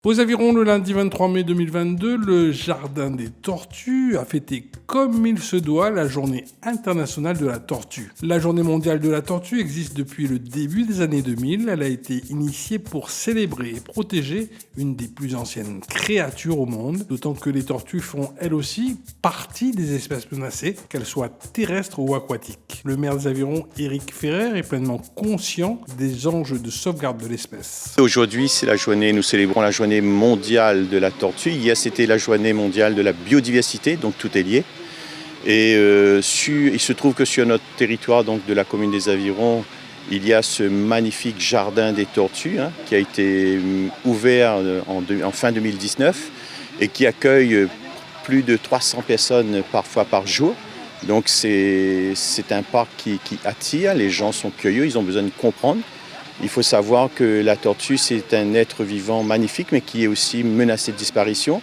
Aux Avirons, le lundi 23 mai 2022, le Jardin des Tortues a fêté comme il se doit la journée internationale de la tortue. La journée mondiale de la tortue existe depuis le début des années 2000. Elle a été initiée pour célébrer et protéger une des plus anciennes créatures au monde, d'autant que les tortues font elles aussi partie des espèces menacées, qu'elles soient terrestres ou aquatiques. Le maire des Avirons, Éric Ferrer, est pleinement conscient des enjeux de sauvegarde de l'espèce. Aujourd'hui, c'est la journée, nous célébrons la journée mondiale de la tortue. Hier, c'était la journée mondiale de la biodiversité, donc tout est lié. Et il se trouve que sur notre territoire, donc de la commune des Avirons, il y a ce magnifique jardin des tortues qui a été ouvert en fin 2019 et qui accueille plus de 300 personnes parfois par jour. Donc c'est un parc qui attire, les gens sont curieux, ils ont besoin de comprendre. Il faut savoir que la tortue, c'est un être vivant magnifique, mais qui est aussi menacé de disparition.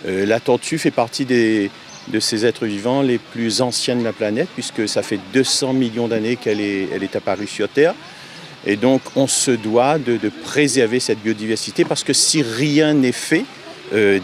La tortue fait partie de ces êtres vivants les plus anciens de la planète, puisque ça fait 200 millions d'années qu'elle est apparue sur Terre. Et donc, on se doit de préserver cette biodiversité, parce que si rien n'est fait,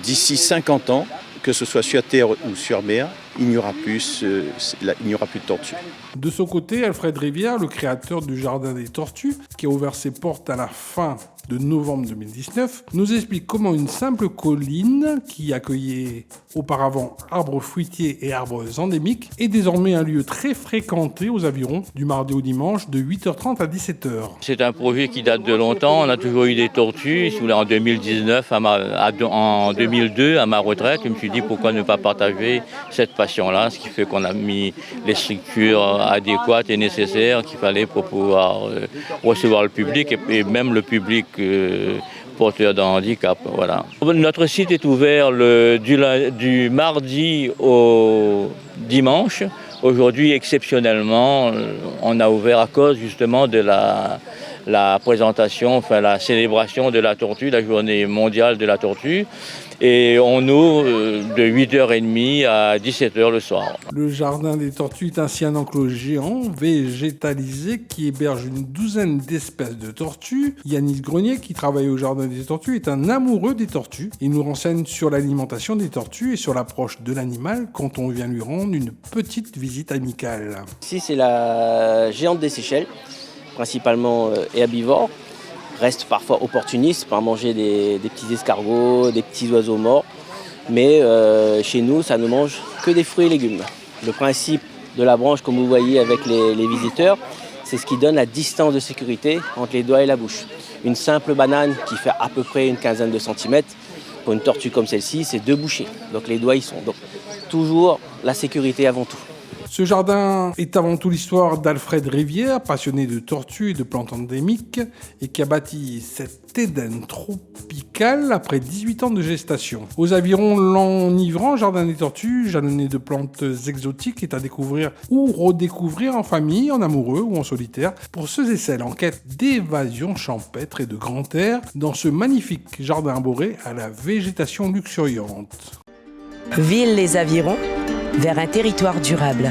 d'ici 50 ans, que ce soit sur Terre ou sur mer, il n'y aura plus de tortues. De son côté, Alfred Rivière, le créateur du Jardin des Tortues, qui a ouvert ses portes à la fin de novembre 2019, nous explique comment une simple colline qui accueillait auparavant arbres fruitiers et arbres endémiques est désormais un lieu très fréquenté aux Avirons du mardi au dimanche de 8h30 à 17h. C'est un projet qui date de longtemps. On a toujours eu des tortues. En 2019, en 2002, à ma retraite, je me suis dit pourquoi ne pas partager cette passion-là, ce qui fait qu'on a mis les structures adéquates et nécessaires qu'il fallait pour pouvoir recevoir le public et même le public porteur d'un handicap. Voilà. Notre site est ouvert du mardi au dimanche. Aujourd'hui, exceptionnellement, on a ouvert à cause justement de la présentation, la célébration de la tortue, la journée mondiale de la tortue. Et on ouvre de 8h30 à 17h le soir. Le Jardin des Tortues est ainsi un enclos géant, végétalisé, qui héberge une douzaine d'espèces de tortues. Yanis Grenier, qui travaille au Jardin des Tortues, est un amoureux des tortues. Il nous renseigne sur l'alimentation des tortues et sur l'approche de l'animal quand on vient lui rendre une petite visite amicale. Ici, c'est la géante des Seychelles, principalement herbivore. Reste parfois opportuniste par manger des petits escargots, des petits oiseaux morts. Mais chez nous, ça ne mange que des fruits et légumes. Le principe de la branche, comme vous voyez avec les visiteurs, c'est ce qui donne la distance de sécurité entre les doigts et la bouche. Une simple banane qui fait à peu près une quinzaine de centimètres, pour une tortue comme celle-ci, c'est 2 bouchées. Donc les doigts y sont. Donc toujours la sécurité avant tout. Ce jardin est avant tout l'histoire d'Alfred Rivière, passionné de tortues et de plantes endémiques, et qui a bâti cet Éden tropical après 18 ans de gestation. Aux Avirons, l'enivrant Jardin des Tortues, jalonné de plantes exotiques, est à découvrir ou redécouvrir en famille, en amoureux ou en solitaire, pour ceux et celles en quête d'évasion champêtre et de grand air, dans ce magnifique jardin arboré à la végétation luxuriante. Ville les Avirons, vers un territoire durable.